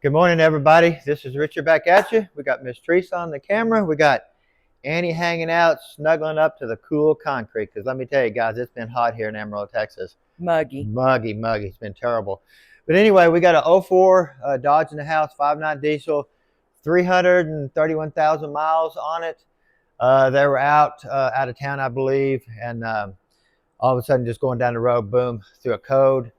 Good morning, everybody. This is Richard back at you. We got Miss Teresa on the camera. We got Annie hanging out, snuggling up to the cool concrete. Because let me tell you, guys, it's been hot here in Amarillo, Texas. Muggy. Muggy, muggy. It's been terrible. But anyway, we got an '04 Dodge in the house, 5.9 diesel, 331,000 miles on it. They were out of town, I believe, and all of a sudden, just going down the road, boom, through a code.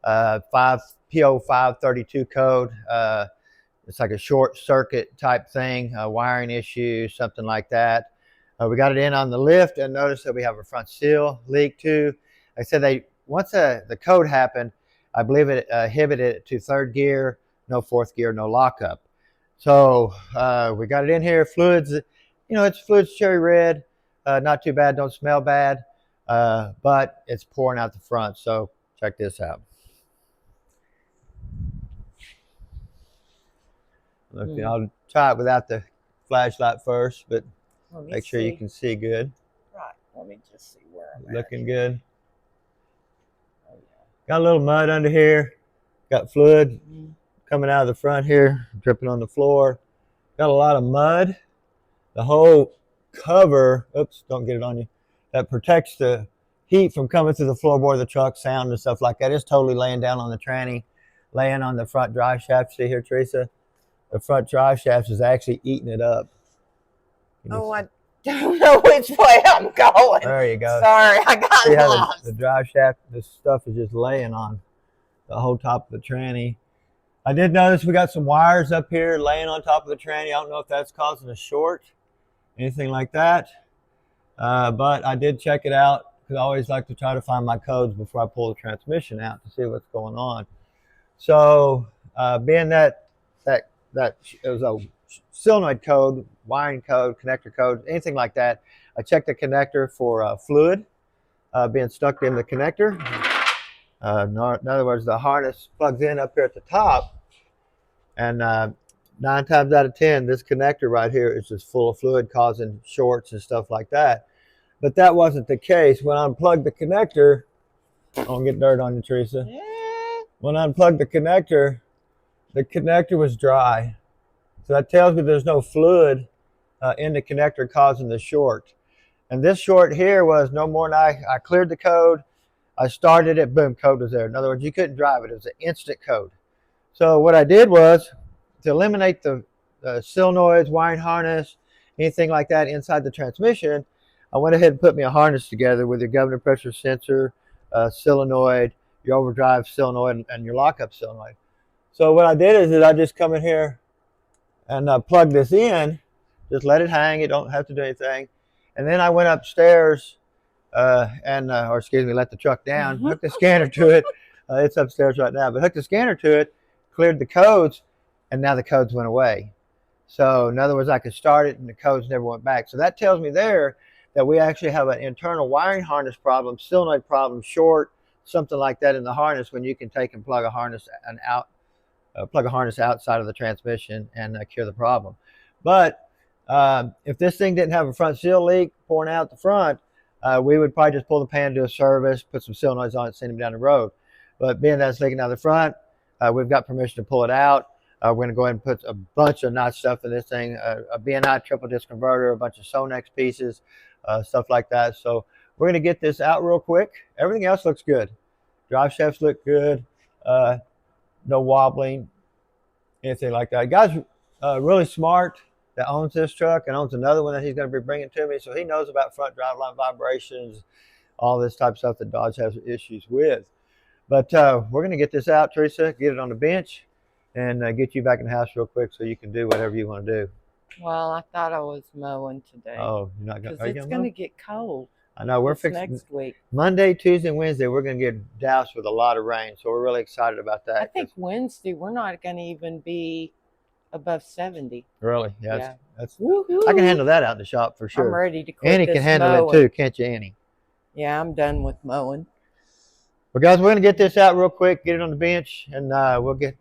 5 PO532 code. It's like a short circuit type thing, a wiring issue, something like that. We got it in on the lift and noticed that we have a front seal leak too. Like I said, once the code happened, I believe it inhibited it to third gear, no fourth gear, no lockup. So we got it in here. Fluids, it's fluids cherry red, not too bad, don't smell bad, but it's pouring out the front. So check this out. Okay, I'll try it without the flashlight first, but make sure you can see good. Right. Let me just see where I'm Looking good. Oh, yeah. Got a little mud under here. Got fluid coming out of the front here, dripping on the floor. Got a lot of mud. The whole cover, oops, don't get it on you, that protects the heat from coming through the floorboard of the truck, sound and stuff like that. It's totally laying down on the tranny, laying on the front drive shaft. See here, Teresa? The front drive shaft is actually eating it up. Oh, I don't know which way I'm going. There you go. Sorry, I got lost. The drive shaft, this stuff is just laying on the whole top of the tranny. I did notice we got some wires up here laying on top of the tranny. I don't know if that's causing a short, anything like that. But I did check it out because I always like to try to find my codes before I pull the transmission out to see what's going on. So being that it was a solenoid code, wiring code, connector code, anything like that. I checked the connector for fluid being stuck in the connector. In other words, the harness plugs in up here at the top, and 9 times out of 10, this connector right here is just full of fluid, causing shorts and stuff like that. But that wasn't the case. When I unplugged the connector, I don't get dirt on you, Teresa. When I unplugged the connector was dry. So that tells me there's no fluid in the connector causing the short. And this short here was no more than I cleared the code. I started it, boom, code was there. In other words, you couldn't drive it. It was an instant code. So what I did was to eliminate the solenoids, wiring harness, anything like that inside the transmission, I went ahead and put me a harness together with your governor pressure sensor, solenoid, your overdrive solenoid, and your lockup solenoid. So what I did is I just come in here and plug this in, just let it hang. You don't have to do anything. And then I went upstairs let the truck down, hooked the scanner to it. It's upstairs right now, but hooked the scanner to it, cleared the codes, and now the codes went away. So in other words, I could start it and the codes never went back. So that tells me there that we actually have an internal wiring harness problem, solenoid problem, short, something like that in the harness, when you can take and plug a harness outside of the transmission and cure the problem. But if this thing didn't have a front seal leak pouring out the front, we would probably just pull the pan, do a service, put some solenoids on it, send them down the road. But being that it's leaking out the front, we've got permission to pull it out. We're going to go ahead and put a bunch of notch stuff in this thing, a BNI triple disc converter, a bunch of Sonex pieces, stuff like that. So we're going to get this out real quick. Everything else looks good. Drive shafts look good. No wobbling, anything like that. Guy's really smart that owns this truck and owns another one that he's going to be bringing to me. So he knows about front driveline vibrations, all this type of stuff that Dodge has issues with. But we're going to get this out, Teresa, get it on the bench, and get you back in the house real quick so you can do whatever you want to do. Well, I thought I was mowing today. Oh, you're not going to? Because it's going to get cold. I know. We're fixing next week. Monday, Tuesday, and Wednesday, we're going to get doused with a lot of rain. So we're really excited about that. I think Wednesday, we're not going to even be above 70. Really? Yeah. That's I can handle that out in the shop for sure. I'm ready to quit Annie this can handle mowing. it too, can't you, Annie? Yeah, I'm done with mowing. Well, guys, we're going to get this out real quick, get it on the bench, and we'll get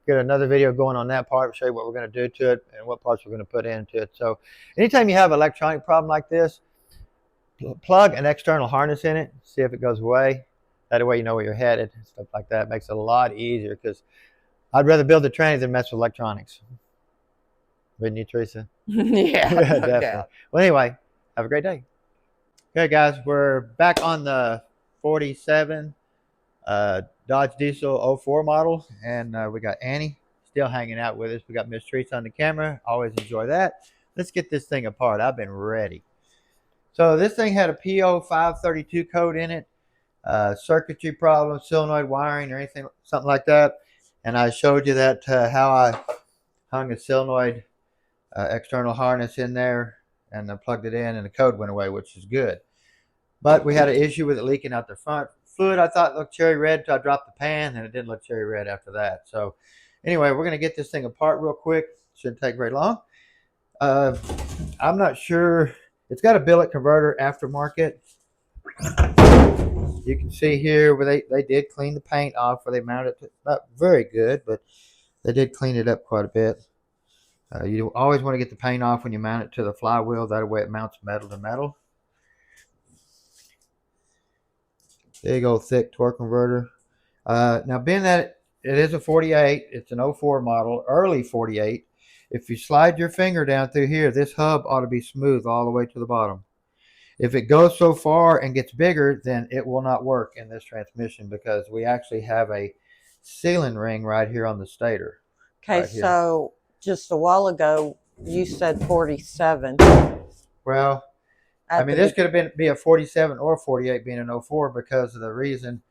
another video going on that part, show you what we're going to do to it and what parts we're going to put into it. So anytime you have an electronic problem like this, plug an external harness in it, see if it goes away. That way you know where you're headed and stuff like that. It makes it a lot easier because I'd rather build the tranny than mess with electronics. Wouldn't you, Teresa? Yeah, Yeah, no definitely. doubt. Well, anyway, have a great day. Okay, guys, we're back on the 47 Dodge Diesel 04 model, and we got Annie still hanging out with us. We got Miss Teresa on the camera. Always enjoy that. Let's get this thing apart. I've been ready. So this thing had a PO 532 code in it, circuitry problem, solenoid wiring, or anything, something like that. And I showed you that how I hung a solenoid external harness in there and I plugged it in, and the code went away, which is good. But we had an issue with it leaking out the front. Fluid I thought looked cherry red until I dropped the pan, and it didn't look cherry red after that. So anyway, we're going to get this thing apart real quick. Shouldn't take very long. I'm not sure. It's got a billet converter aftermarket. You can see here where they did clean the paint off where they mounted it. Not very good, but they did clean it up quite a bit. You always want to get the paint off when you mount it to the flywheel. That way it mounts metal to metal. Big old thick torque converter. Now, being that it is a 48, it's an 04 model, early 48. If you slide your finger down through here, this hub ought to be smooth all the way to the bottom. If it goes so far and gets bigger, then it will not work in this transmission because we actually have a sealing ring right here on the stator. Okay, Right here. so just a while ago, you said 47. Well, I mean, this could have be a 47 or 48 being an 04 because of the reason.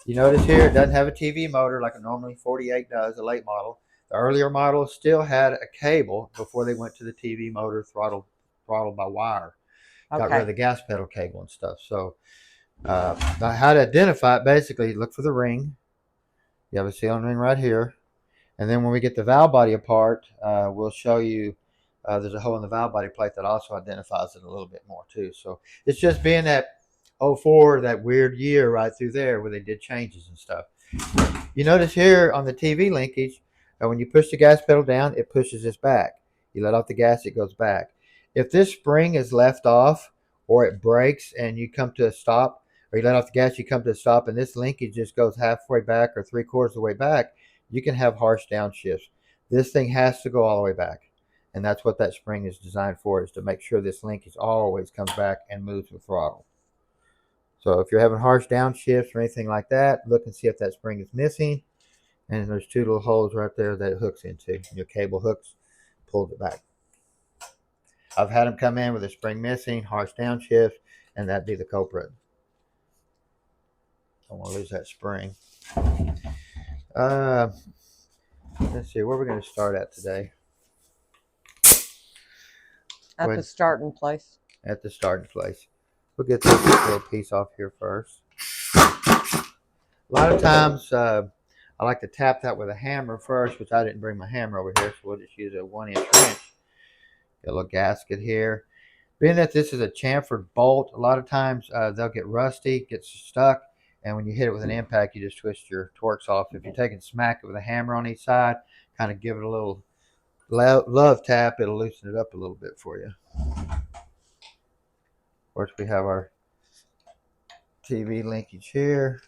You notice here it doesn't have a TV motor like a normally 48 does, a late model. The earlier models still had a cable before they went to the TV motor throttled by wire. Got rid of the gas pedal cable and stuff. So how to identify it, basically look for the ring. You have a sealing ring right here. And then when we get the valve body apart, we'll show you there's a hole in the valve body plate that also identifies it a little bit more too. So it's just being that 04, that weird year right through there where they did changes and stuff. You notice here on the TV linkage, when you push the gas pedal down, it pushes this back. You let off the gas, it goes back. If this spring is left off or it breaks and you come to a stop, or you let off the gas, you come to a stop, and this linkage just goes halfway back or 3/4 of the way back, you can have harsh downshifts. This thing has to go all the way back. And that's what that spring is designed for, is to make sure this linkage always comes back and moves the throttle. So if you're having harsh downshifts or anything like that, look and see if that spring is missing. And there's two little holes right there that it hooks into. Your cable hooks, pulls it back. I've had them come in with a spring missing, harsh downshift, and that'd be the culprit. Don't want to lose that spring. Let's see, where are we going to start at today? At the starting place. At the starting place. We'll get this little piece off here first. A lot of times I like to tap that with a hammer first, which I didn't bring my hammer over here, so we'll just use a 1-inch wrench. Get a little gasket here. Being that this is a chamfered bolt, a lot of times they'll get rusty, get stuck, and when you hit it with an impact, you just twist your Torx off. If you're taking smack it with a hammer on each side, kind of give it a little love tap, it'll loosen it up a little bit for you. Of course, we have our TV linkage here.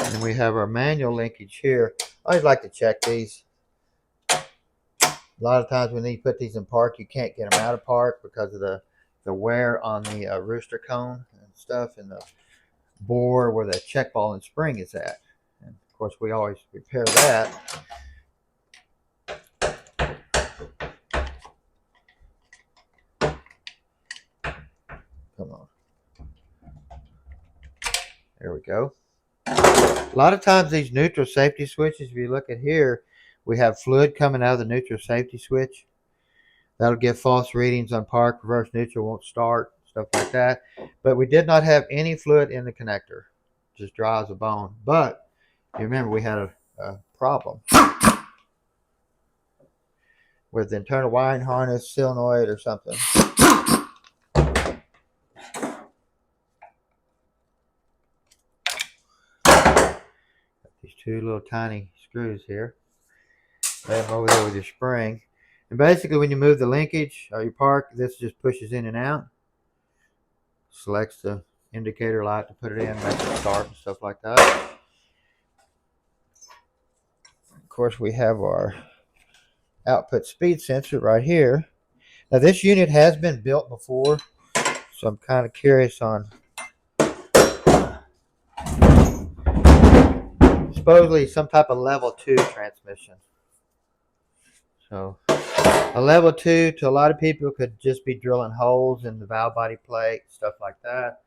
And we have our manual linkage here. I always like to check these. A lot of times when you put these in park, you can't get them out of park because of the wear on the rooster cone and stuff, and the bore where the check ball and spring is at. And of course, we always repair that. Come on. There we go. A lot of times these neutral safety switches, if you look at here, we have fluid coming out of the neutral safety switch. That'll give false readings on park, reverse neutral won't start, stuff like that. But we did not have any fluid in the connector. Just dry as a bone. But you remember we had a problem with the internal wiring harness, solenoid, or something. two little tiny screws here. Lay them over there with your spring. And basically when you move the linkage or you park, this just pushes in and out. Selects the indicator light to put it in, makes it start and stuff like that. Of course, we have our output speed sensor right here. Now this unit has been built before, so I'm kind of curious on supposedly some type of level 2 transmission. So a level 2 to a lot of people could just be drilling holes in the valve body plate, stuff like that.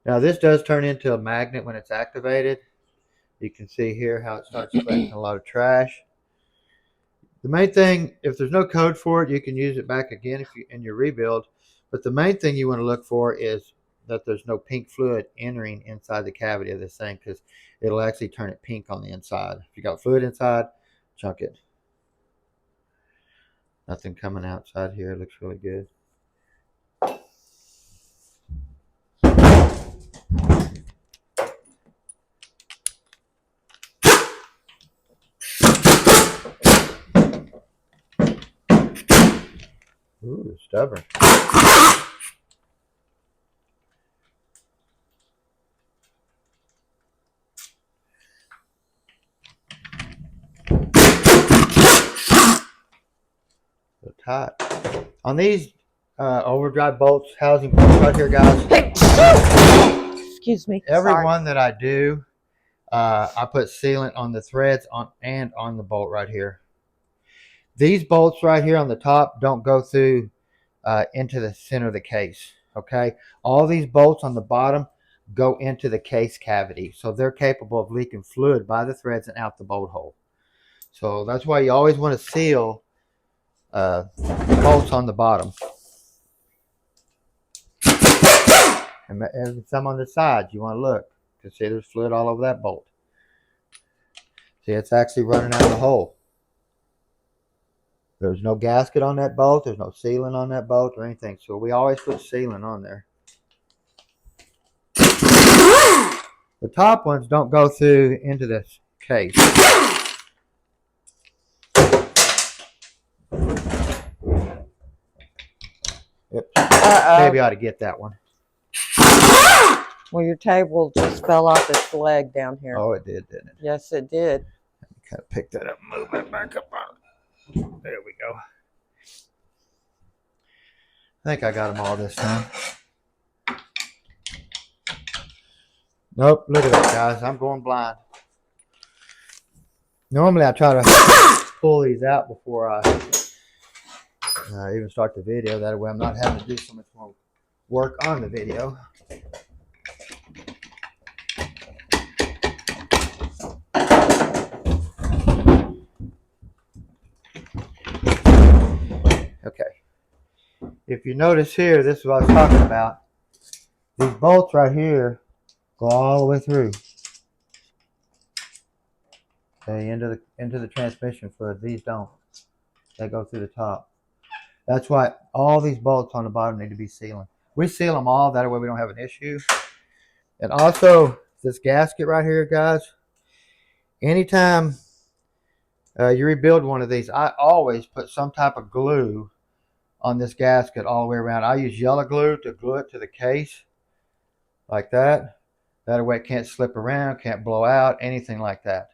Now this does turn into a magnet when it's activated. You can see here how it starts collecting a lot of trash. The main thing, if there's no code for it, you can use it back again if you in your rebuild. But the main thing you want to look for is that there's no pink fluid entering inside the cavity of this thing, because it'll actually turn it pink on the inside. If you got fluid inside, chunk it. Nothing coming outside here. It looks really good. Ooh, stubborn. So tight. On these overdrive bolts, housing bolts right here, guys. Excuse me. Every Sorry. one that I do, I put sealant on the threads and on the bolt right here. These bolts right here on the top don't go through into the center of the case. Okay, all these bolts on the bottom go into the case cavity, so they're capable of leaking fluid by the threads and out the bolt hole. So that's why you always want to seal bolts on the bottom, and some on the sides. You want to look to see there's fluid all over that bolt. See, it's actually running out of the hole. There's no gasket on that bolt. There's no sealant on that bolt or anything. So we always put sealant on there. The top ones don't go through into this case. Yep. Maybe I ought to get that one. Well, your table just fell off its leg down here. Oh, it did, didn't it? Yes, it did. Kind of pick that up and move it back up. There we go. I think I got them all this time. Nope, look at that, guys. I'm going blind. Normally I try to pull these out before I even start the video. That way I'm not having to do so much more work on the video. Okay. If you notice here, this is what I was talking about. These bolts right here go all the way through. Okay, into the transmission fluid. These don't. They go through the top. That's why all these bolts on the bottom need to be sealing. We seal them all, that way we don't have an issue. And also, this gasket right here, guys, anytime you rebuild one of these, I always put some type of glue on this gasket all the way around. I use yellow glue to glue it to the case, like that. That way it can't slip around, can't blow out, anything like that.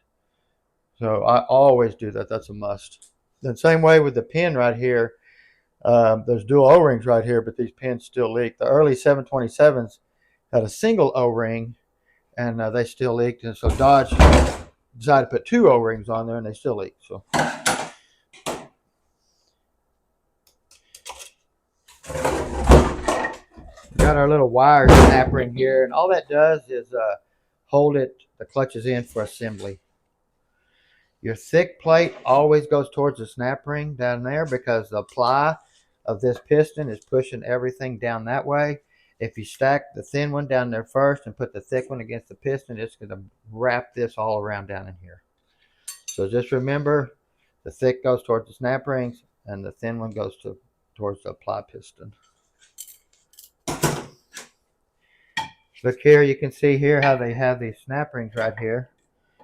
So I always do that. That's a must. The same way with the pin right here. There's dual O-rings right here, but these pins still leak. The early 727s had a single O-ring, and they still leaked. And so Dodge decided to put two O-rings on there, and they still leak. So we got our little wire snap ring here, and all that does is hold it, the clutches in for assembly. Your thick plate always goes towards the snap ring down there, because the ply of this piston is pushing everything down that way. If you stack the thin one down there first and put the thick one against the piston, it's going to wrap this all around down in here. So just remember, the thick goes towards the snap rings and the thin one goes towards the ply piston. Look here, you can see here how they have these snap rings right here.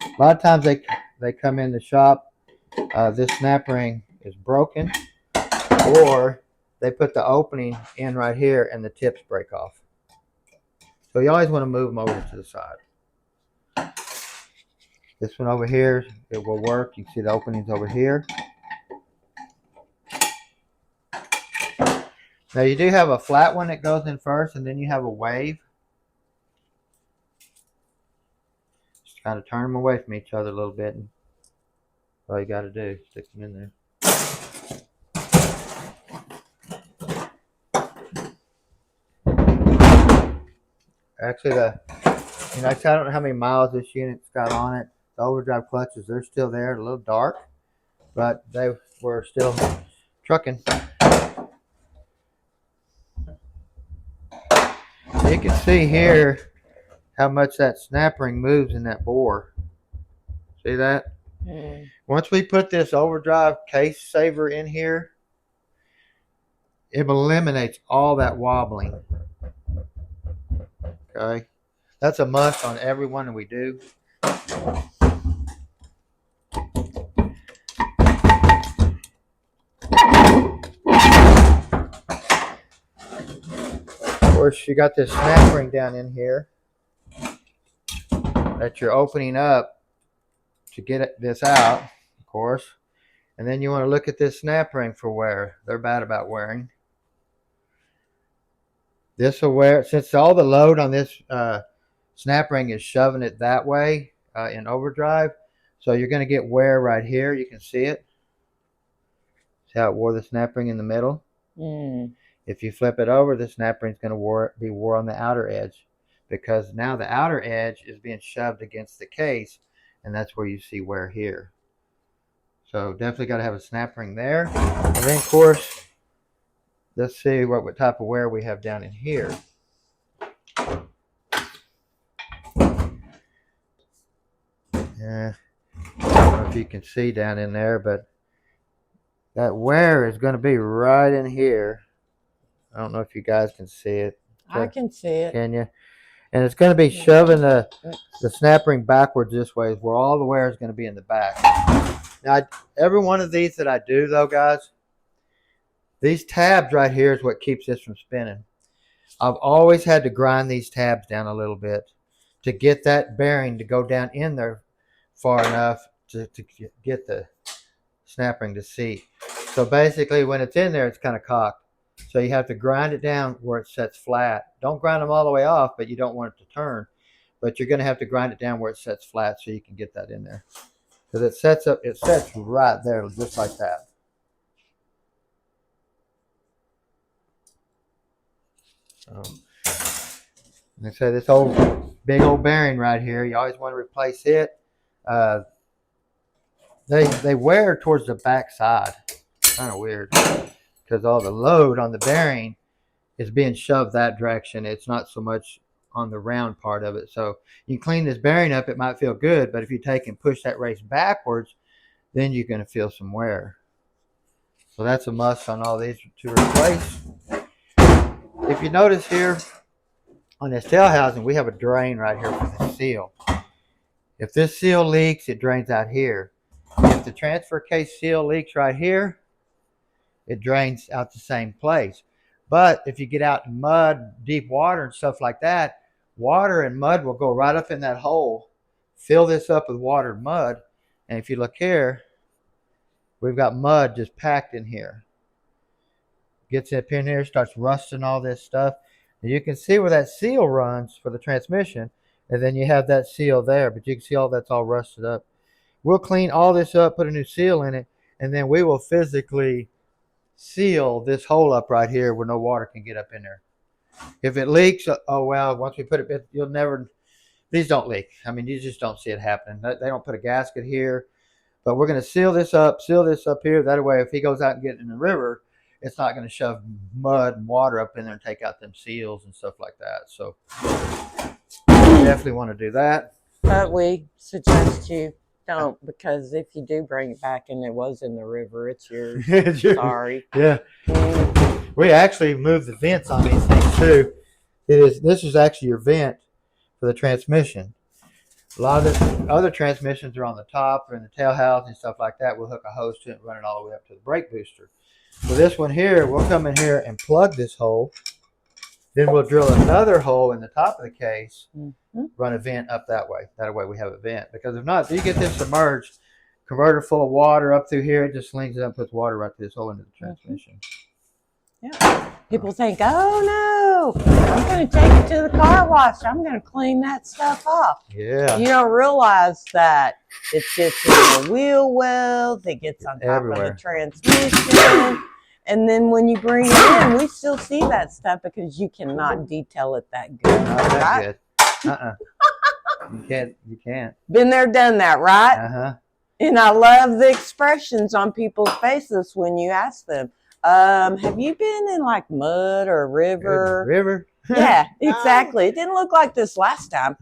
A lot of times they come in the shop, this snap ring is broken, or they put the opening in right here and the tips break off. So you always want to move them over to the side. This one over here, it will work. You can see the openings over here. Now you do have a flat one that goes in first, and then you have a wave. Just kind of turn them away from each other a little bit, and all you got to do is stick them in there. Actually, I don't know how many miles this unit's got on it. The overdrive clutches, they're still there, a little dark, but they were still trucking. You can see here how much that snap ring moves in that bore. See that? Mm. Once we put this overdrive case saver in here, it eliminates all that wobbling. Okay, that's a must on every one that we do. Of course, you got this snap ring down in here that you're opening up to get this out, of course. And then you want to look at this snap ring for wear. They're bad about wearing. This will wear, since all the load on this snap ring is shoving it that way in overdrive, so you're going to get wear right here. You can see it. See how it wore the snap ring in the middle? Mm. If you flip it over, the snap ring is going to be wore on the outer edge, because now the outer edge is being shoved against the case, and that's where you see wear here. So definitely got to have a snap ring there. And then, of course, let's see what type of wear we have down in here. Yeah, I don't know if you can see down in there, but that wear is going to be right in here. I don't know if you guys can see it. I can see it. Can you? And it's going to be shoving the snap ring backwards this way, where all the wear is going to be in the back. Now, every one of these that I do, though, guys, these tabs right here is what keeps this from spinning. I've always had to grind these tabs down a little bit to get that bearing to go down in there far enough to get the snap ring to seat. So basically, when it's in there, it's kind of cocked. So you have to grind it down where it sets flat. Don't grind them all the way off, but you don't want it to turn. But you're going to have to grind it down where it sets flat so you can get that in there. Because it sets right there, just like that. So, like I say, this big old bearing right here, you always want to replace it. They wear towards the back side. Kind of weird, because all the load on the bearing is being shoved that direction. It's not so much on the round part of it. So you clean this bearing up, it might feel good, but if you take and push that race backwards, then you're going to feel some wear. So that's a must on all these to replace. If you notice here on this tail housing, we have a drain right here for the seal. If this seal leaks, it drains out here. If the transfer case seal leaks right here, it drains out the same place. But if you get out in mud, deep water and stuff like that, water and mud will go right up in that hole, fill this up with water and mud. And if you look here, we've got mud just packed in here. Gets up in here, starts rusting all this stuff. And you can see where that seal runs for the transmission. And then you have that seal there, but you can see all that's all rusted up. We'll clean all this up, put a new seal in it, and then we will physically seal this hole up right here where no water can get up in there. If it leaks, oh well, once we put it, you'll never, these don't leak. I mean, you just don't see it happening. They don't put a gasket here, but we're going to seal this up here. That way, if he goes out and gets in the river, it's not going to shove mud and water up in there and take out them seals and stuff like that. So you definitely want to do that. But we suggest you don't, because if you do bring it back and it was in the river, it's yours. Sorry. Yeah. We actually moved the vents on these things too. This is actually your vent for the transmission. A lot of the other transmissions are on the top or in the tail housing and stuff like that. We'll hook a hose to it and run it all the way up to the brake booster. So this one here, we'll come in here and plug this hole. Then we'll drill another hole in the top of the case, run a vent up that way. That way we have a vent. Because if not, if you get this submerged, converter full of water up through here, it just slings it up and puts water right through this hole into the transmission. Yeah. People think, oh no, I'm going to take it to the car wash. I'm going to clean that stuff off. Yeah. You don't realize that it sits in the wheel wells, it gets on top of the transmission. And then when you bring it in, we still see that stuff because you cannot detail it that good. Not that good. You can't. Been there, done that, right? Uh-huh. And I love the expressions on people's faces when you ask them, have you been in like mud or a river? River? Yeah, exactly. It didn't look like this last time.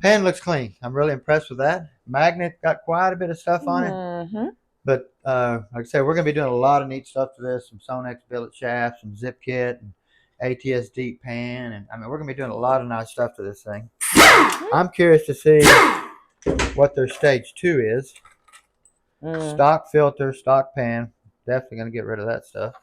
Pan looks clean. I'm really impressed with that. Magnet got quite a bit of stuff on it. But like I said, we're going to be doing a lot of neat stuff to this. Some Sonex billet shafts, some zip kit, and ATS deep pan. And I mean, we're going to be doing a lot of nice stuff to this thing. I'm curious to see what their stage 2 is. Stock filter, stock pan. Definitely going to get rid of that stuff.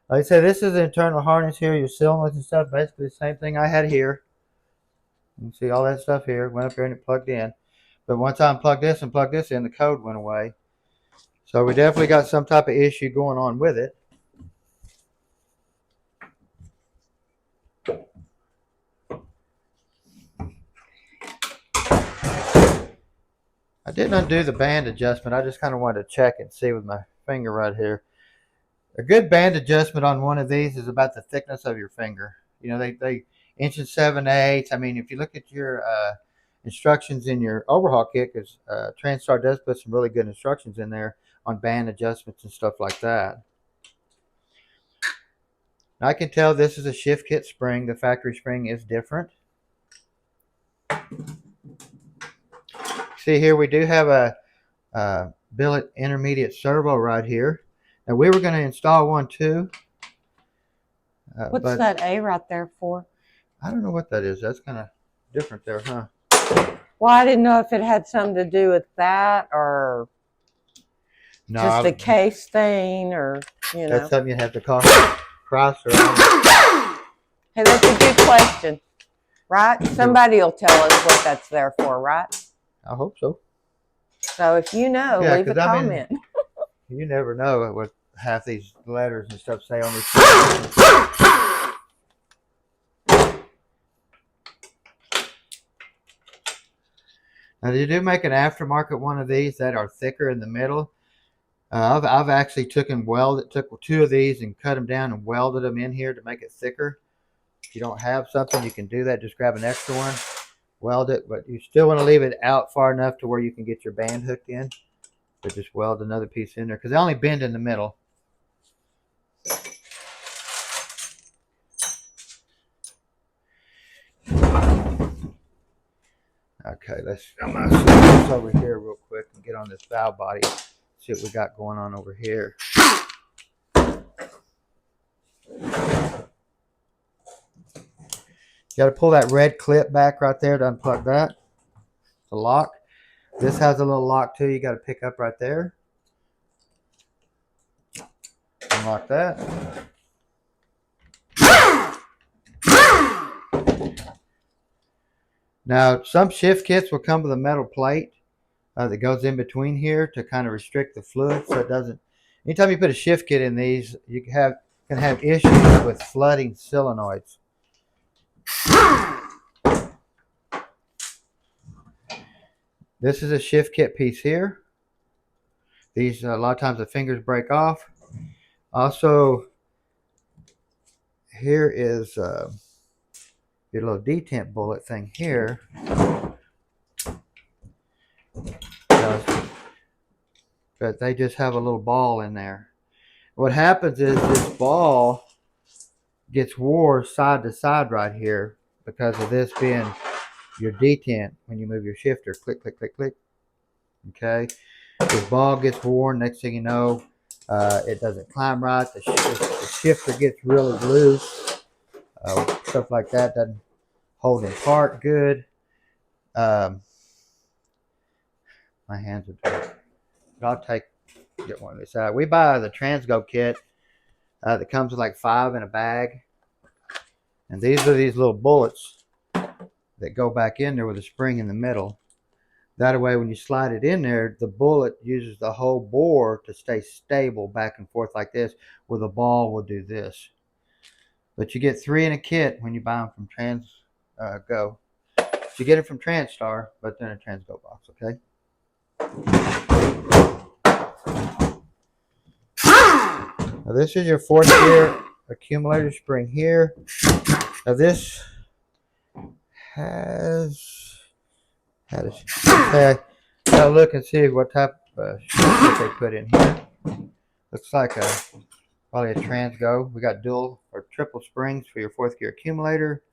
Like I said, this is the internal harness here. Your cylinders and stuff, basically the same thing I had here. You can see all that stuff here. Went up here and it plugged in. But once I unplugged this and plugged this in, the code went away. So we definitely got some type of issue going on with it. I didn't undo the band adjustment. I just kind of wanted to check and see with my finger right here. A good band adjustment on one of these is about the thickness of your finger. You know, they inch and 7/8. I mean, if you look at your instructions in your overhaul kit, because TranStar does put some really good instructions in there on band adjustments and stuff like that. Now, I can tell this is a shift kit spring. The factory spring is different. See here, we do have a billet intermediate servo right here. Now, we were going to install one too. What's that A right there for? I don't know what that is. That's kind of different there, huh? Well, I didn't know if it had something to do with that or just a case thing or, you know. That's something you'd have to cross or Hey, that's a good question, right? Somebody will tell us what that's there for, right? I hope so. So if you know, leave a comment. I mean, you never know what half these letters and stuff say on these. Now, they do make an aftermarket one of these that are thicker in the middle. I've actually took 2 of these and cut them down and welded them in here to make it thicker. If you don't have something, you can do that. Just grab an extra one, weld it, but you still want to leave it out far enough to where you can get your band hooked in. But just weld another piece in there because they only bend in the middle. Okay, I'm gonna switch this over here real quick and get on this valve body. See what we got going on over here. You got to pull that red clip back right there to unplug that. The lock. This has a little lock too. You got to pick up right there. Unlock that. Now, some shift kits will come with a metal plate that goes in between here to kind of restrict the fluid so it doesn't. Anytime you put a shift kit in these, you can have issues with flooding solenoids. This is a shift kit piece here. These a lot of times the fingers break off. Also, here is your little detent bullet thing here. does. But they just have a little ball in there. What happens is this ball gets wore side to side right here because of this being your detent when you move your shifter. Click, click, click, click. Okay. This ball gets worn. Next thing you know, it doesn't climb right. The shifter gets really loose. Stuff like that doesn't hold in part good. My hands are dirty. I'll get one of this out. We buy the Transgo kit that comes with like 5 in a bag. And these are these little bullets that go back in there with a spring in the middle. That way, when you slide it in there, the bullet uses the whole bore to stay stable back and forth like this, where the ball will do this. But you get 3 in a kit when you buy them from Transgo. You get it from Transtar, but they're in a Transgo box, okay? Now this is your 4th gear accumulator spring here. Now this has gotta look and see what type of shit they put in here. Looks like probably a Transgo. We got dual or triple springs for your 4th gear accumulator.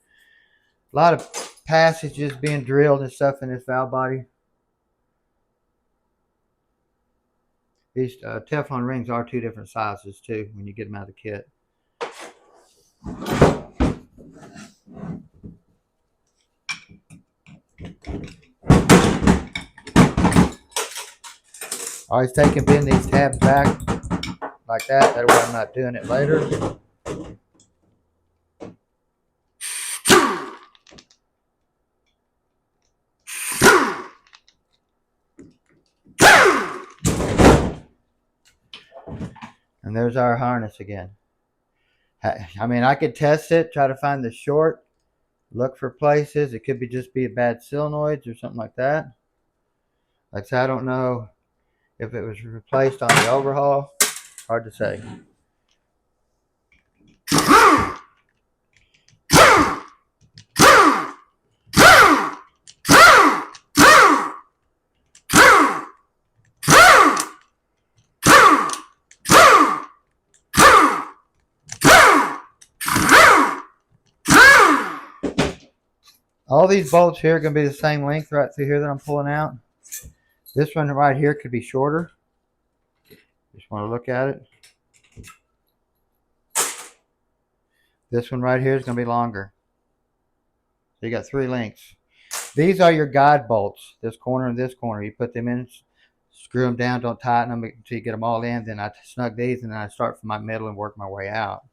A lot of passages being drilled and stuff in this valve body. These Teflon rings are 2 different sizes too when you get them out of the kit. Always take and bend these tabs back like that. That way I'm not doing it later. And there's our harness again. I mean, I could test it, try to find the short, look for places. It could just be a bad solenoids or something like that. Like I said, I don't know if it was replaced on the overhaul. Hard to say. All these bolts here are going to be the same length right through here that I'm pulling out. This one right here could be shorter. Just want to look at it. This one right here is going to be longer. So you got 3 lengths. These are your guide bolts. This corner and this corner. You put them in, screw them down, don't tighten them until you get them all in. Then I snug these and then I start from my middle and work my way out.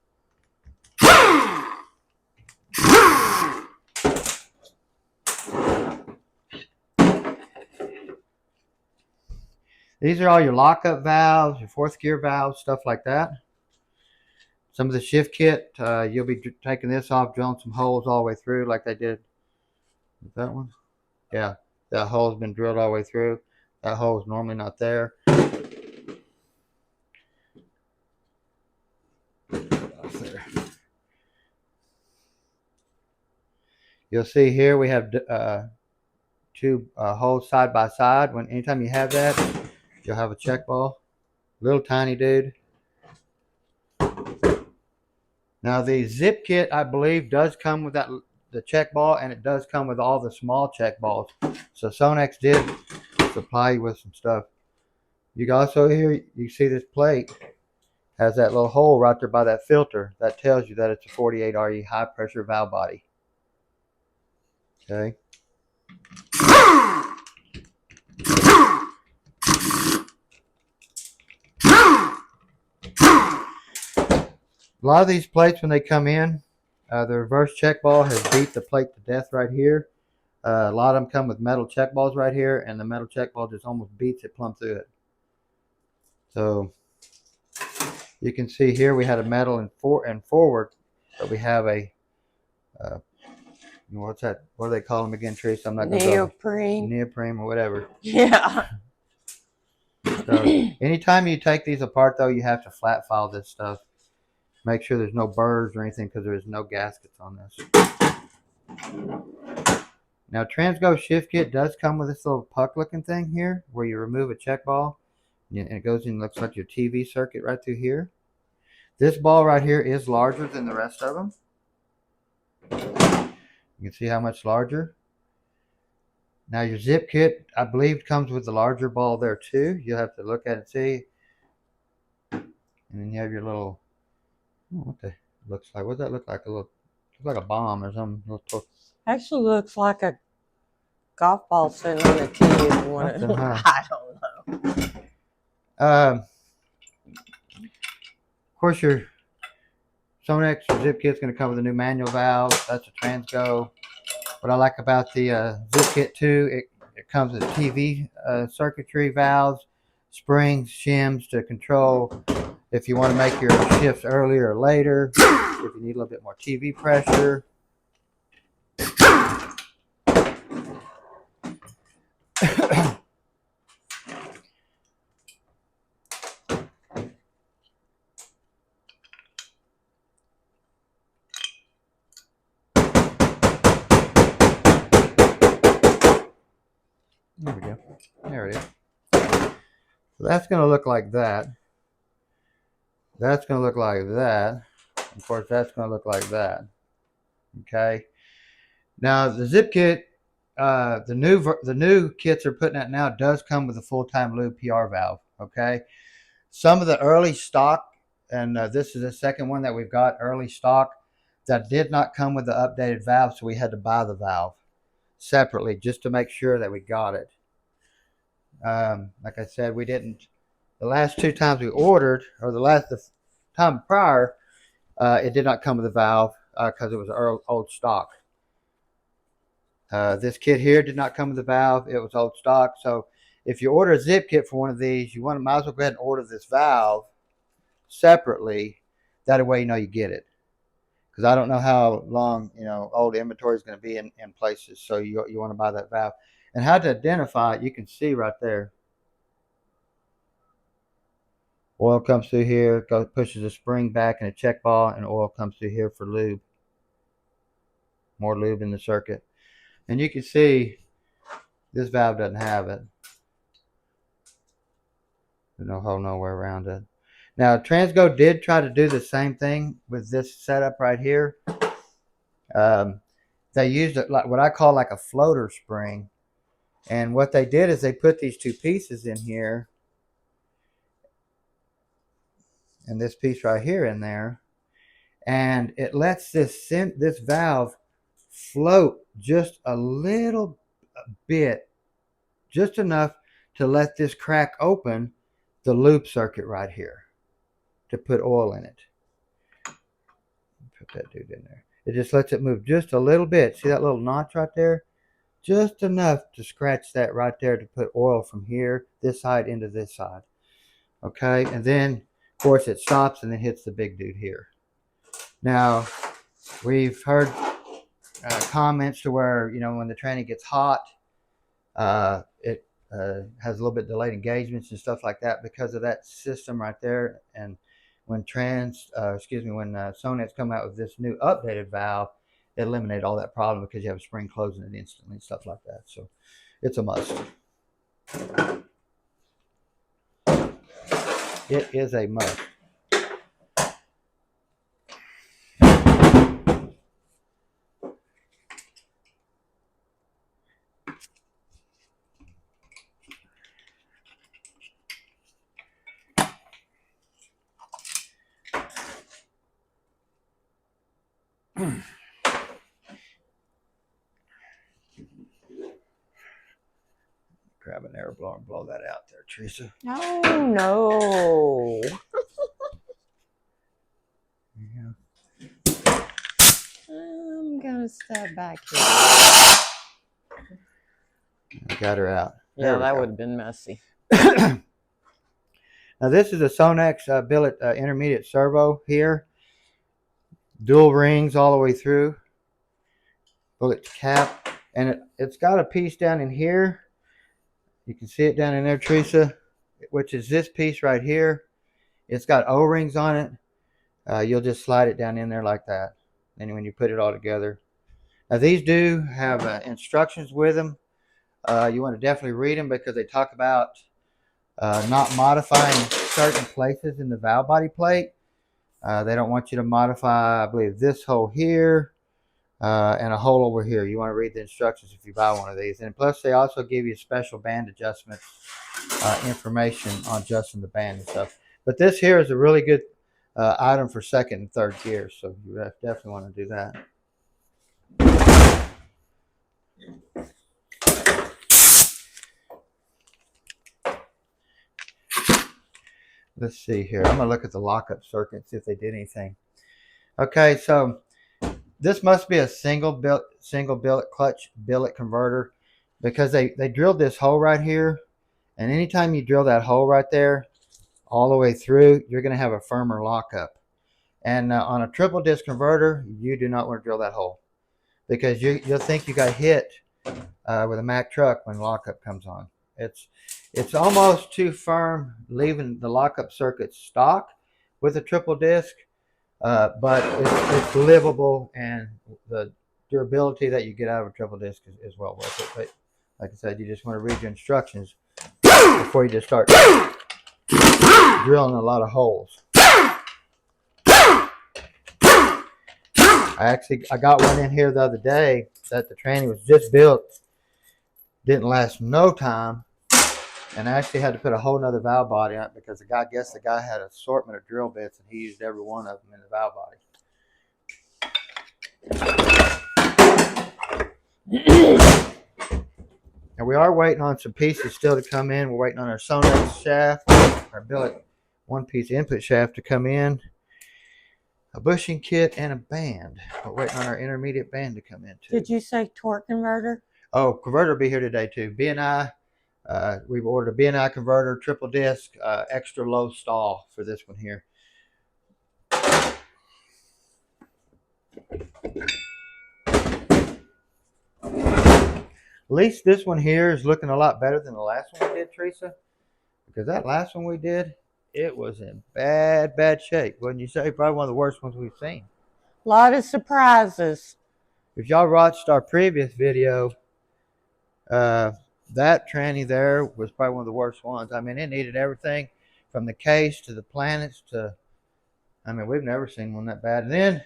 These are all your lockup valves, your 4th gear valves, stuff like that. Some of the shift kit, you'll be taking this off, drilling some holes all the way through like they did. Is that one? Yeah, that hole's been drilled all the way through. That hole is normally not there. You'll see here we have 2 holes side by side. Anytime you have that, you'll have a check ball. Little tiny dude. Now the zip kit, I believe, does come with the check ball, and it does come with all the small check balls. So Sonex did supply you with some stuff. You can also here, you see this plate has that little hole right there by that filter. That tells you that it's a 48 RE high pressure valve body. Okay. A lot of these plates, when they come in, the reverse check ball has beat the plate to death right here. A lot of them come with metal check balls right here, and the metal check ball just almost beats it plumb through it. So you can see here we had a metal and forward, but we have a what's that? What do they call them again, Teresa? I'm not going to neoprene. Neoprene or whatever. Yeah. So anytime you take these apart, though, you have to flat file this stuff. Make sure there's no burrs or anything because there is no gaskets on this. Now, Transgo shift kit does come with this little puck looking thing here where you remove a check ball and it goes in, looks like your TV circuit right through here. This ball right here is larger than the rest of them. You can see how much larger. Now your zip kit, I believe, comes with the larger ball there too. You'll have to look at it and see. And then you have your little, what the looks like? What does that look like? Looks like a bomb or something. Actually looks like a golf ball sitting on a tee. If you want to, I don't know. Of course, your Sonex zip kit's going to come with a new manual valve. That's a Transgo. What I like about the zip kit too, it comes with TV circuitry valves, springs, shims to control if you want to make your shifts earlier or later, if you need a little bit more TV pressure. There we go. There it is. So that's going to look like that. That's going to look like that. Of course, that's going to look like that. Okay. Now the zip kit, the new kits they're putting out now does come with a full-time lube PR valve. Okay. Some of the early stock, and this is the second one that we've got early stock, that did not come with the updated valve, so we had to buy the valve separately just to make sure that we got it. Like I said, we didn't. The last two times we ordered, or the time prior, it did not come with a valve because it was old stock. This kit here did not come with a valve. It was old stock. So if you order a zip kit for one of these, might as well go ahead and order this valve separately. That way you know you get it. Because I don't know how long old inventory is going to be in places. So you want to buy that valve. And how to identify it, you can see right there. Oil comes through here, pushes a spring back and a check ball, and oil comes through here for lube. More lube in the circuit. And you can see this valve doesn't have it. There's no hole nowhere around it. Now, Transgo did try to do the same thing with this setup right here. They used it like what I call like a floater spring. And what they did is they put these two pieces in here and this piece right here in there. And it lets this valve float just a little bit, just enough to let this crack open the loop circuit right here to put oil in it. Put that dude in there. It just lets it move just a little bit. See that little notch right there? Just enough to scratch that right there to put oil from here, this side, into this side. Okay, and then of course it stops and then hits the big dude here. Now, we've heard comments to where, when the tranny gets hot, it has a little bit delayed engagements and stuff like that because of that system right there. And when Sonex come out with this new updated valve, it eliminated all that problem because you have a spring closing it instantly and stuff like that. So it's a must. It is a must. Grab an air blower and blow that out there, Teresa. Oh, no. Yeah. I'm going to step back here. I got her out. Yeah, that would have been messy. Now, this is a Sonex billet intermediate servo here. Dual rings all the way through. Bullet cap. And it's got a piece down in here. You can see it down in there, Teresa, which is this piece right here. It's got O-rings on it. You'll just slide it down in there like that. And when you put it all together, Now these do have instructions with them. You want to definitely read them because they talk about not modifying certain places in the valve body plate. They don't want you to modify, I believe, this hole here and a hole over here. You want to read the instructions if you buy one of these. And plus, they also give you special band adjustments information on adjusting the band and stuff. But this here is a really good item for second and third gears, so you definitely want to do that. Let's see here. I'm gonna look at the lockup circuit, see if they did anything. Okay, so this must be a single billet clutch billet converter, because they drilled this hole right here, and anytime you drill that hole right there all the way through, you're gonna have a firmer lockup. And on a triple disc converter, you do not want to drill that hole, because you'll think you got hit with a Mack truck when lockup comes on. It's almost too firm, leaving the lockup circuit stock with a triple disc, but it's livable, and the durability that you get out of a triple disc is well worth it. But like I said, you just want to read your instructions before you just start drilling a lot of holes. I got one in here the other day that the tranny was just built, didn't last no time, and I actually had to put a whole nother valve body on it because I guess the guy had an assortment of drill bits and he used every one of them in the valve body. And we are waiting on some pieces still to come in. We're waiting on our Sonex shaft, our billet one-piece input shaft to come in, a bushing kit, and a band. We're waiting on our intermediate band to come in too. Did you say torque converter? Oh, converter will be here today too. BNI, we've ordered a BNI converter, triple disc, extra low stall for this one here. At least this one here is looking a lot better than the last one we did, Teresa. Because that last one we did, it was in bad shape. Wouldn't you say? Probably one of the worst ones we've seen. A lot of surprises. If y'all watched our previous video, that tranny there was probably one of the worst ones. I mean, it needed everything from the case to the planets to, I mean, we've never seen one that bad. And then,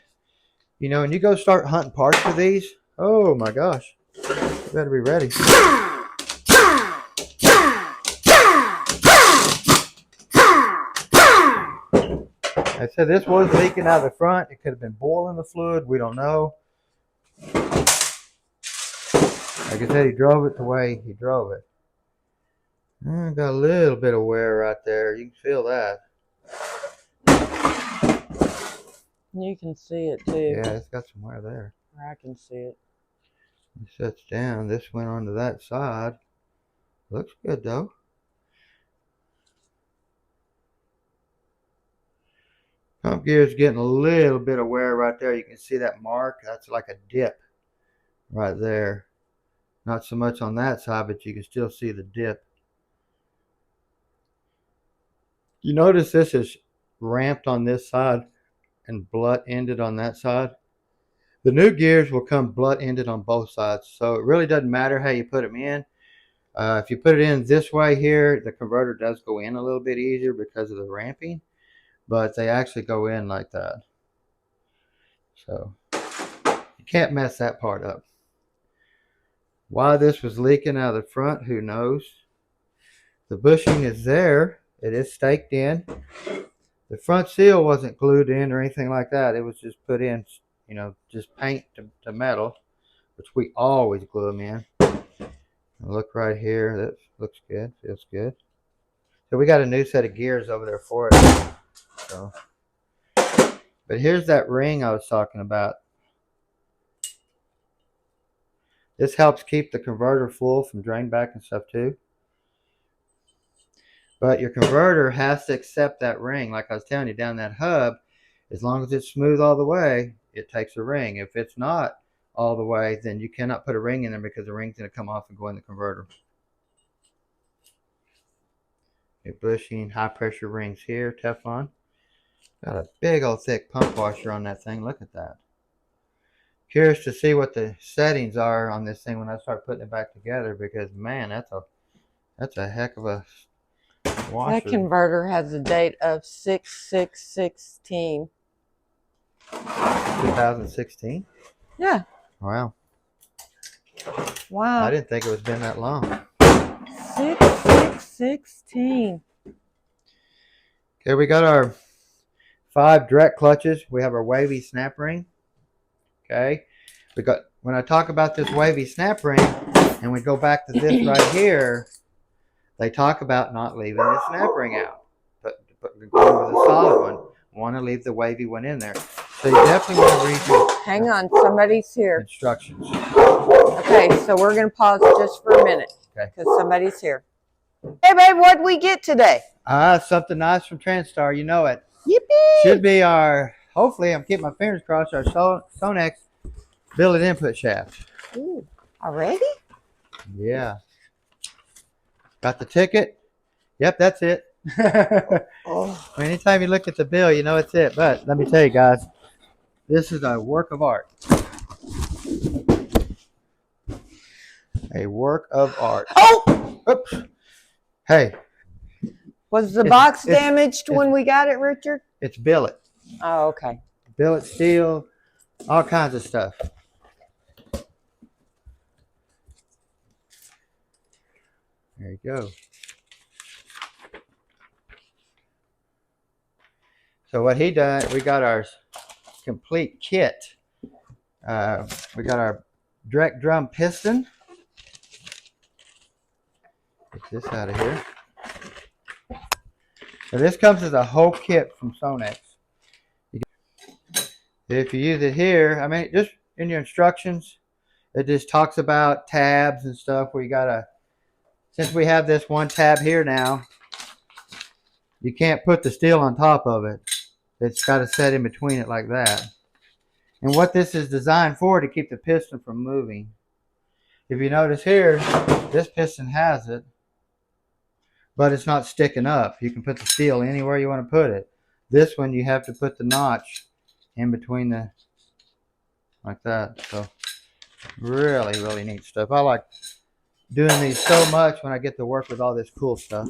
you know, when you go start hunting parts for these, oh my gosh, you better be ready. I said this was leaking out of the front. It could have been boiling the fluid. We don't know. Like I said, he drove it the way he drove it. Got a little bit of wear right there. You can feel that. You can see it too. Yeah, it's got some wear there. I can see it. It sets down. This went onto that side. Looks good though. Pump gear is getting a little bit of wear right there. You can see that mark. That's like a dip right there. Not so much on that side, but you can still see the dip. You notice this is ramped on this side and blunt ended on that side. The new gears will come blunt ended on both sides, so it really doesn't matter how you put them in. If you put it in this way here, the converter does go in a little bit easier because of the ramping, but they actually go in like that. So you can't mess that part up. Why this was leaking out of the front, who knows? The bushing is there. It is staked in. The front seal wasn't glued in or anything like that. It was just put in, you know, just paint to metal, which we always glue them in. Look right here. That looks good. Feels good. So we got a new set of gears over there for it. So, but here's that ring I was talking about. This helps keep the converter full from drain back and stuff too. But your converter has to accept that ring. Like I was telling you, down that hub, as long as it's smooth all the way, it takes a ring. If it's not all the way, then you cannot put a ring in there because the ring's going to come off and go in the converter. A bushing, high pressure rings here, Teflon. Got a big old thick pump washer on that thing. Look at that. curious to see what the settings are on this thing when I start putting it back together, because man, that's a heck of a washer. That converter has a date of 6/6/16. 2016. Yeah. Wow. Wow. I didn't think it was been that long. 6/6/16. Okay, we got our 5 direct clutches. We have our wavy snap ring. Okay, we got, when I talk about this wavy snap ring, and we go back to this right here, they talk about not leaving the snap ring out, but going with a solid one. Want to leave the wavy one in there. So you definitely want to read your Hang on, somebody's here. instructions. Okay, so we're going to pause just for a minute. Okay. Because somebody's here. Hey, babe, what'd we get today? Something nice from TransStar. You know it. Yippee! Should be our, hopefully, I'm keeping my fingers crossed, our Sonex billet input shaft. Ooh, already? Yeah. Got the ticket? Yep, that's it. Oh. Anytime you look at the bill, you know it's it. But let me tell you guys, this is a work of art. A work of art. Oh! Oops. Hey. Was the box damaged when we got it, Richard? It's billet. Oh, okay. Billet steel, all kinds of stuff. There you go. So what he done, we got our complete kit. We got our direct drum piston. Get this out of here. So this comes as a whole kit from Sonex. If you use it here, I mean, just in your instructions, it just talks about tabs and stuff where you gotta, since we have this one tab here now, you can't put the steel on top of it. It's got to set in between it like that. And what this is designed for, to keep the piston from moving. If you notice here, this piston has it, but it's not sticking up. You can put the steel anywhere you want to put it. This one, you have to put the notch in between the, like that. So really, really neat stuff. I like doing these so much when I get to work with all this cool stuff.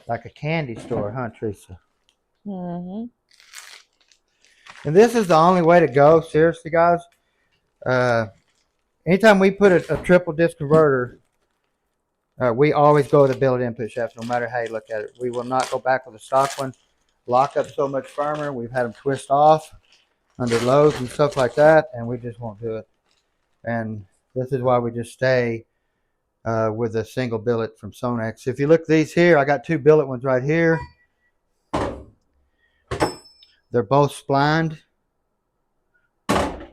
Like a candy store, huh, Teresa? Mm-hmm. And this is the only way to go, seriously, guys. Anytime we put a triple disc converter, we always go with a billet input shaft, no matter how you look at it. We will not go back with a stock one. Lock up so much firmer. We've had them twist off under loads and stuff like that, and we just won't do it. And this is why we just stay with a single billet from Sonex. If you look at these here, I got 2 billet ones right here. They're both splined. But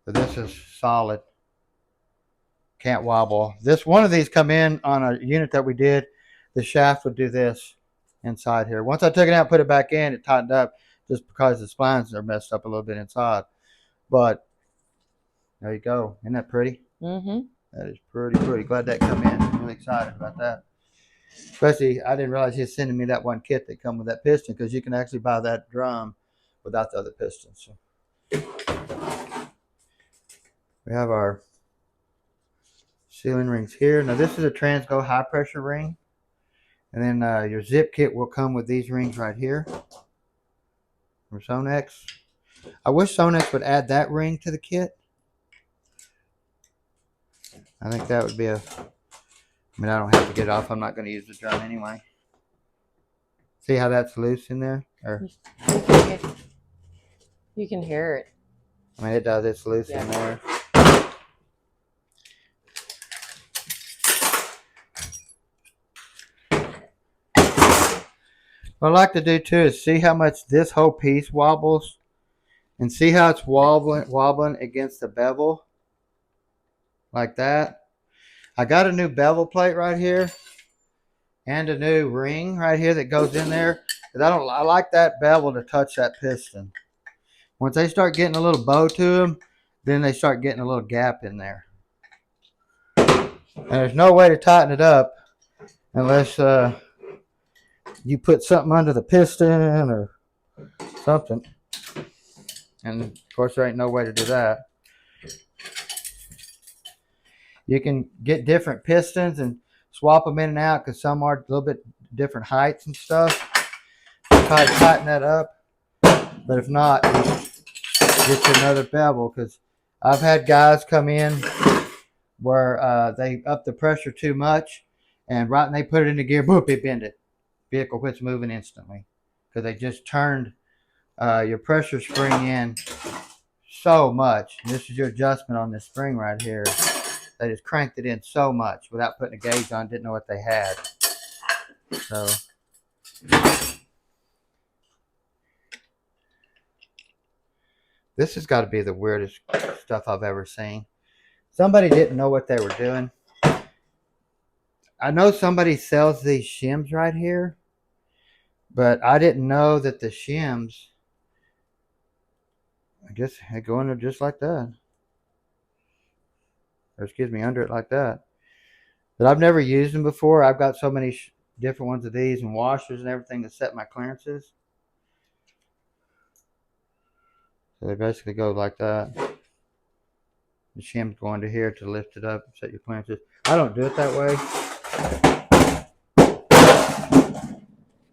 this is solid. Can't wobble. This one of these come in on a unit that we did. The shaft would do this inside here. Once I took it out and put it back in, it tightened up just because the splines are messed up a little bit inside. But there you go. Isn't that pretty? Mm-hmm. That is pretty, pretty. Glad that come in. I'm really excited about that. Especially, I didn't realize he was sending me that one kit that come with that piston, because you can actually buy that drum without the other pistons. So we have our sealing rings here. Now this is a Transgo high pressure ring. And then your zip kit will come with these rings right here from Sonex. I wish Sonex would add that ring to the kit. I think that would be I mean, I don't have to get it off. I'm not going to use the drum anyway. See how that's loose in there? Or, you can hear it. I mean, it does. It's loose in there. What I like to do too is see how much this whole piece wobbles, and see how it's wobbling against the bevel like that. I got a new bevel plate right here and a new ring right here that goes in there, because I like that bevel to touch that piston. Once they start getting a little bow to them, then they start getting a little gap in there. And there's no way to tighten it up unless you put something under the piston or something. And of course, there ain't no way to do that. You can get different pistons and swap them in and out because some are a little bit different heights and stuff. Try to tighten that up. But if not, get you another bevel, because I've had guys come in where they up the pressure too much, and right when they put it in the gear, boop, it bend it. Vehicle quits moving instantly because they just turned your pressure spring in so much. And this is your adjustment on this spring right here. They just cranked it in so much without putting a gauge on, didn't know what they had. So this has got to be the weirdest stuff I've ever seen. Somebody didn't know what they were doing. I know somebody sells these shims right here, but I didn't know that the shims, I guess they go in there just like that. Or excuse me, under it like that. But I've never used them before. I've got so many different ones of these and washers and everything to set my clearances. So they basically go like that. The shims go under here to lift it up and set your clearances. I don't do it that way.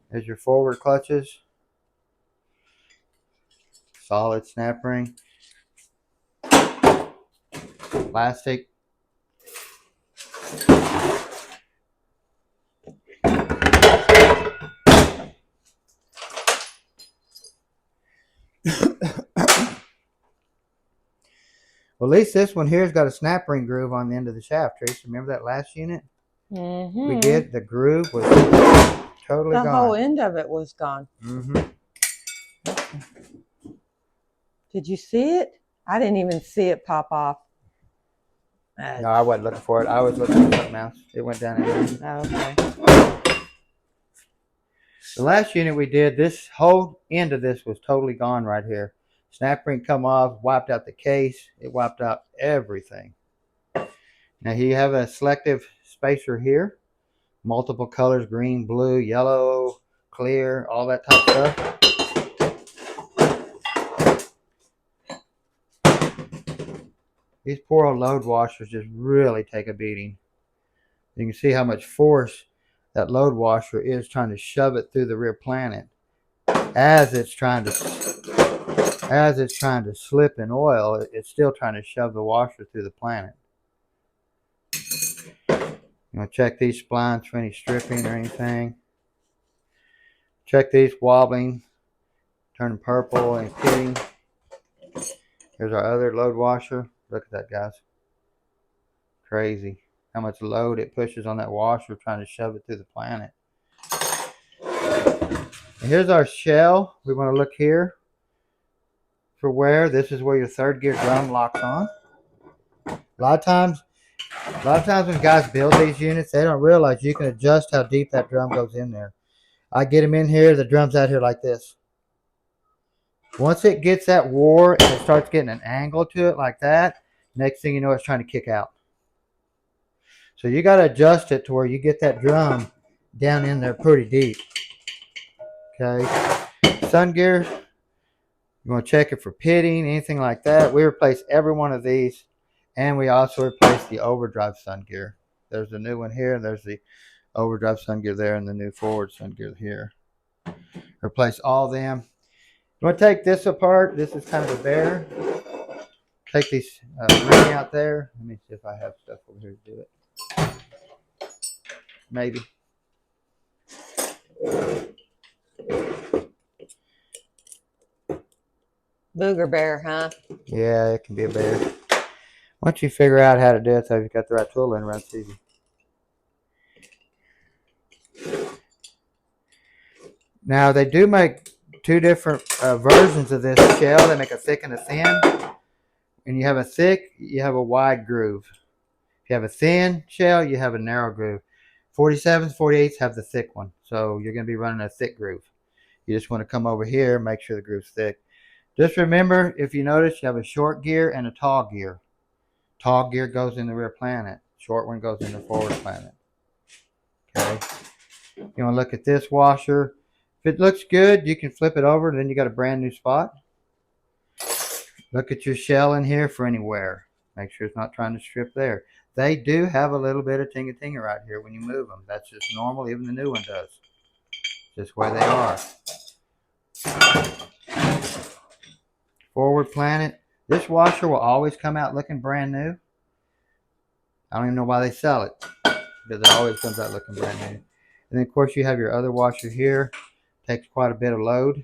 There's your forward clutches. Solid snap ring. Plastic. Well, at least this one here has got a snap ring groove on the end of the shaft. Trace, remember that last unit? Mm-hmm. We did. The groove was totally gone. The whole end of it was gone. Mm-hmm. Did you see it? I didn't even see it pop off. No, I wasn't looking for it. I was looking for something else. It went down in there. Okay. The last unit we did, this whole end of this was totally gone right here. Snap ring come off, wiped out the case. It wiped out everything. Now you have a selective spacer here. Multiple colors, green, blue, yellow, clear, all that type of stuff. These poor old load washers just really take a beating. You can see how much force that load washer is trying to shove it through the rear planet as it's trying to slip in oil. It's still trying to shove the washer through the planet. You want to check these splines for any stripping or anything. Check these wobbling, turning purple and pitting. Here's our other load washer. Look at that, guys. Crazy how much load it pushes on that washer trying to shove it through the planet. And here's our shell. We want to look here for wear. This is where your third gear drum locks on. A lot of times when guys build these units, they don't realize you can adjust how deep that drum goes in there. I get them in here, the drum's out here like this. Once it gets that wore and it starts getting an angle to it like that, next thing you know, it's trying to kick out. So you got to adjust it to where you get that drum down in there pretty deep. Okay. Sun gear, you want to check it for pitting, anything like that. We replace every one of these, and we also replace the Overdrive sun gear. There's the new one here, and there's the Overdrive sun gear there, and the new forward sun gear here. Replace all of them. You want to take this apart. This is kind of a bear. Take these ring out there. Let me see if I have stuff over here to do it. Maybe. Booger bear, huh? Yeah, it can be a bear. Once you figure out how to do it, so you've got the right tool in, around, it's easy. Now, they do make two different versions of this shell. They make a thick and a thin. When you have a thick, you have a wide groove. If you have a thin shell, you have a narrow groove. 47s, 48s have the thick one. So you're going to be running a thick groove. You just want to come over here and make sure the groove's thick. Just remember, if you notice, you have a short gear and a tall gear. Tall gear goes in the rear planet. Short one goes in the forward planet. Okay. You want to look at this washer. If it looks good, you can flip it over, and then you got a brand new spot. Look at your shell in here for any wear. Make sure it's not trying to strip there. They do have a little bit of tinga-tinga right here when you move them. That's just normal. Even the new one does. Just where they are. Forward planet. This washer will always come out looking brand new. I don't even know why they sell it, because it always comes out looking brand new. And then, of course, you have your other washer here. Takes quite a bit of load.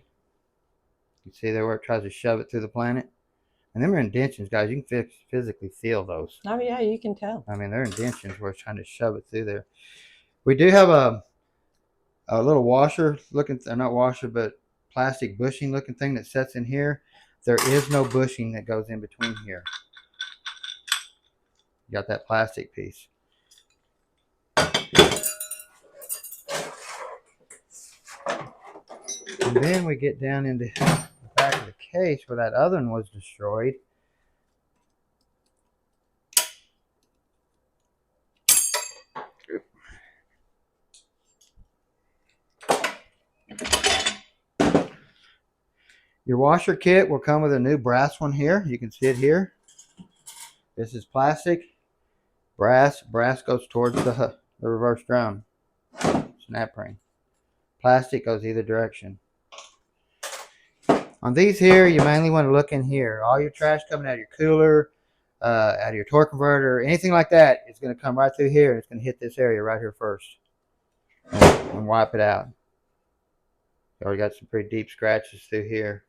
You see there where it tries to shove it through the planet. And them are indentions, guys. You can physically feel those. Oh, yeah, you can tell. I mean, they're indentions where it's trying to shove it through there. We do have a little washer looking, not washer, but plastic bushing looking thing that sets in here. There is no bushing that goes in between here. You got that plastic piece. And then we get down into the back of the case where that other one was destroyed. Your washer kit will come with a new brass one here. You can see it here. This is plastic. Brass goes towards the reverse drum. Snap ring. Plastic goes either direction. On these here, you mainly want to look in here. All your trash coming out of your cooler, out of your torque converter, anything like that, it's going to come right through here. It's going to hit this area right here first and wipe it out. You already got some pretty deep scratches through here.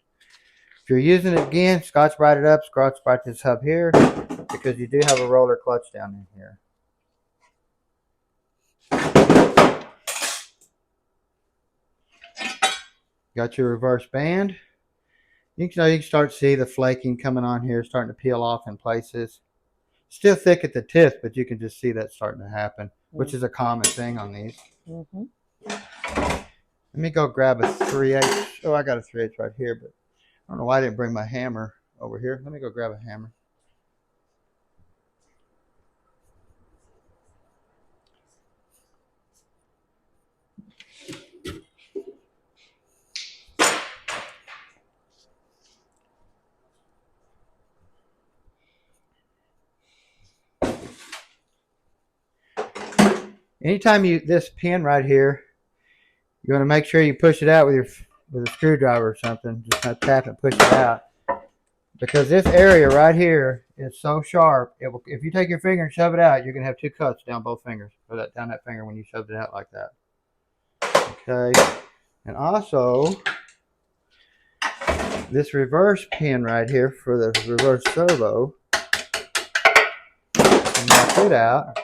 If you're using it again, Scotch-Brite it up, Scotch-Brite this hub here, because you do have a roller clutch down in here. Got your reverse band. You can start to see the flaking coming on here, starting to peel off in places. Still thick at the tip, but you can just see that starting to happen, which is a common thing on these. Mm-hmm. Let me go grab a 3/8. Oh, I got a 3/8 right here, but I don't know why I didn't bring my hammer over here. Let me go grab a hammer. Anytime this pin right here, you want to make sure you push it out with a screwdriver or something. Just kind of tap and push it out, because this area right here is so sharp. If you take your finger and shove it out, you're gonna have two cuts down both fingers, or down that finger when you shoved it out like that. Okay, and also this reverse pin right here for the reverse servo. And knock it out.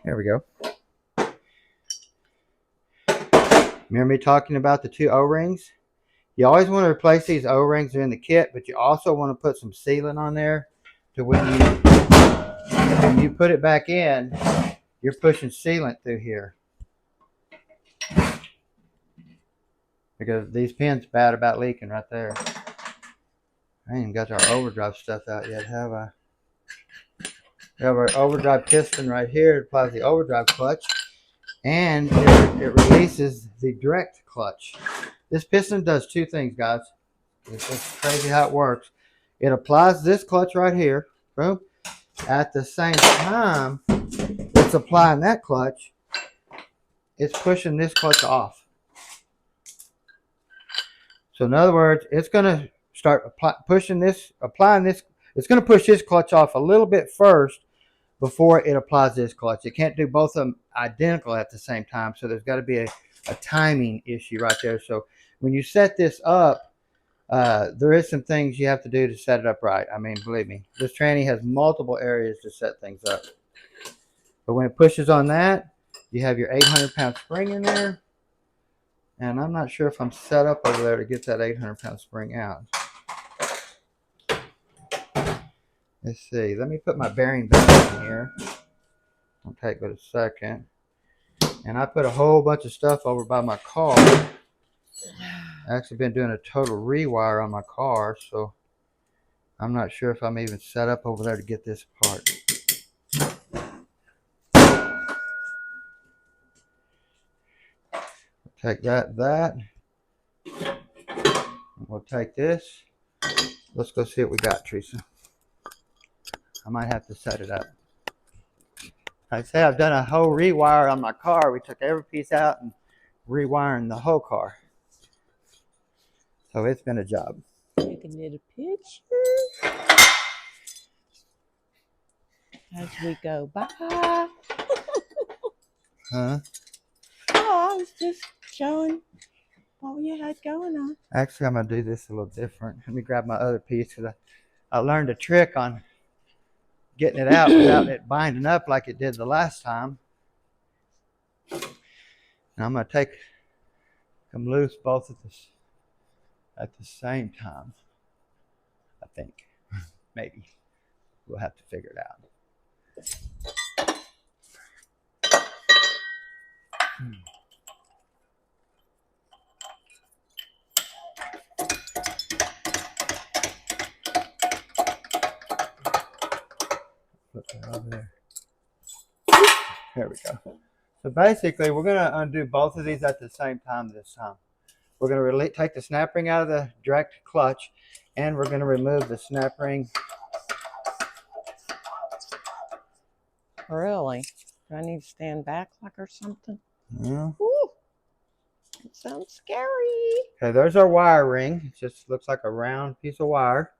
There we go. Remember me talking about the two O-rings? You always want to replace these O-rings in the kit, but you also want to put some sealant on there to when you put it back in, you're pushing sealant through here. Because these pins are bad about leaking right there. I ain't even got our overdrive stuff out yet, have I? We have our overdrive piston right here. It applies the overdrive clutch, and it releases the direct clutch. This piston does two things, guys. It's crazy how it works. It applies this clutch right here, boom. At the same time it's applying that clutch, it's pushing this clutch off. So in other words, it's going to start applying this. It's going to push this clutch off a little bit first before it applies this clutch. It can't do both of them identical at the same time, so there's got to be a timing issue right there. So when you set this up, there is some things you have to do to set it up right. I mean, believe me, this tranny has multiple areas to set things up. But when it pushes on that, you have your 800-pound spring in there. And I'm not sure if I'm set up over there to get that 800-pound spring out. Let's see. Let me put my bearing back in here. It'll take but a second. And I put a whole bunch of stuff over by my car. actually been doing a total rewire on my car, so I'm not sure if I'm even set up over there to get this apart. Take that. We'll take this. Let's go see what we got, Teresa. I might have to set it up. Like I say, I've done a whole rewire on my car. We took every piece out and rewiring the whole car. So it's been a job. Take a little picture as we go by. Huh? Oh, I was just showing what you had going on. Actually, I'm going to do this a little different. Let me grab my other piece because I learned a trick on getting it out without it binding up like it did the last time. And I'm going to take them loose both at the same time. I think. Maybe. We'll have to figure it out. Put that over there. There we go. So basically, we're going to undo both of these at the same time this time. We're going to take the snap ring out of the direct clutch, and we're going to remove the snap ring. Really? Do I need to stand back like or something? Yeah. Ooh, it sounds scary. Okay, there's our wire ring. It just looks like a round piece of wire.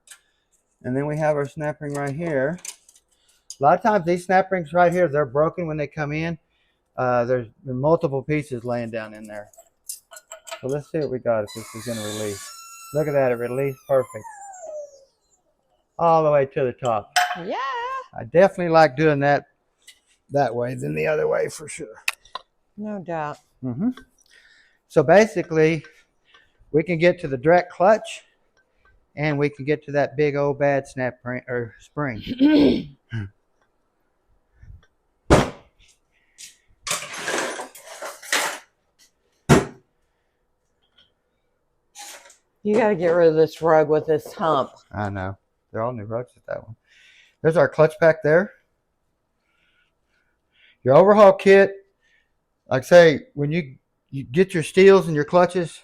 And then we have our snap ring right here. A lot of times these snap rings right here, they're broken when they come in. There's multiple pieces laying down in there. So let's see what we got if this is going to release. Look at that, it released perfect. All the way to the top. Yeah. I definitely like doing that way than the other way for sure. No doubt. So basically, we can get to the direct clutch and we can get to that big old bad snap ring or spring. You got to get rid of this rug with this hump. I know. They're all new rugs at that one. There's our clutch pack there. Your overhaul kit, like I say, when you get your steels and your clutches,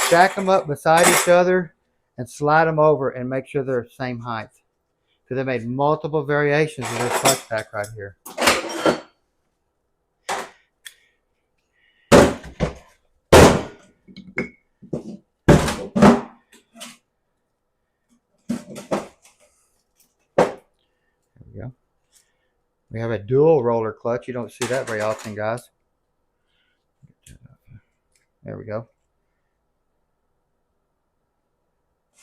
stack them up beside each other and slide them over and make sure they're the same height. Because they made multiple variations of this clutch pack right here. There we go. We have a dual roller clutch. You don't see that very often, guys. There we go.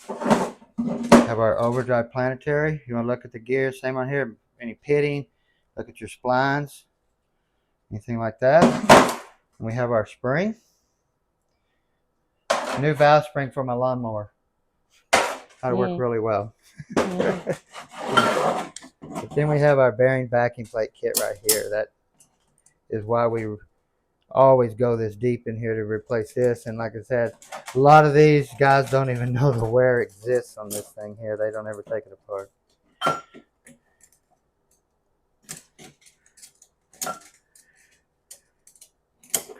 Have our overdrive planetary. You want to look at the gears, same on here. Any pitting, look at your splines, anything like that. And we have our spring. New valve spring for my lawnmower. That'll work really well. But then we have our bearing backing plate kit right here. That is why we always go this deep in here to replace this. And like I said, a lot of these guys don't even know the wear exists on this thing here. They don't ever take it apart.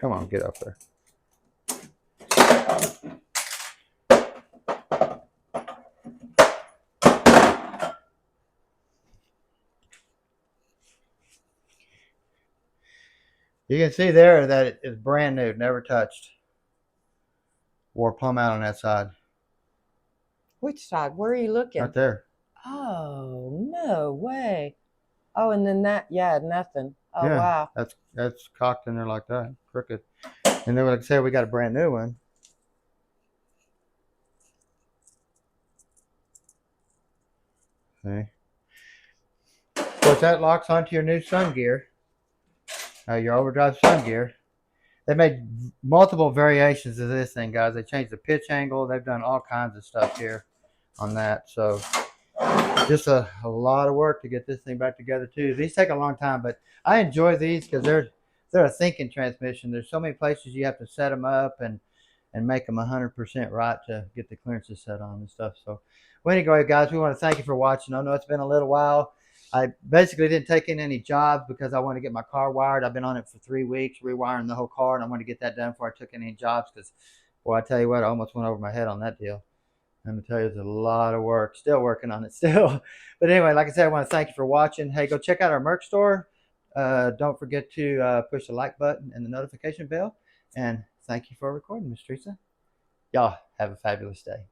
Come on, get up there. You can see there that it is brand new, never touched. Wore plumb out on that side. Which side? Where are you looking? Right there. Oh, no way. Oh, and then that, yeah, nothing. Oh, Yeah, wow. That's cocked in there like that, crooked. And then like I said, we got a brand new one. See? Of course, that locks onto your new sun gear. Your overdrive sun gear. They made multiple variations of this thing, guys. They changed the pitch angle. They've done all kinds of stuff here on that. So just a lot of work to get this thing back together too. These take a long time, but I enjoy these because they're a thinking transmission. There's so many places you have to set them up, and and make them 100% right to get the clearances set on and stuff. So, well, anyway, guys, we want to thank you for watching. I know it's been a little while. I basically didn't take in any jobs because I wanted to get my car wired. I've been on it for 3 weeks, rewiring the whole car, and I wanted to get that done before I took any jobs because, boy, I tell you what, I almost went over my head on that deal. I'm going to tell you, it's a lot of work. Still working on it still. But anyway, like I said, I want to thank you for watching. Hey, go check out our merch store. Don't forget to push the like button and the notification bell. And thank you for recording, Miss Teresa. Y'all have a fabulous day.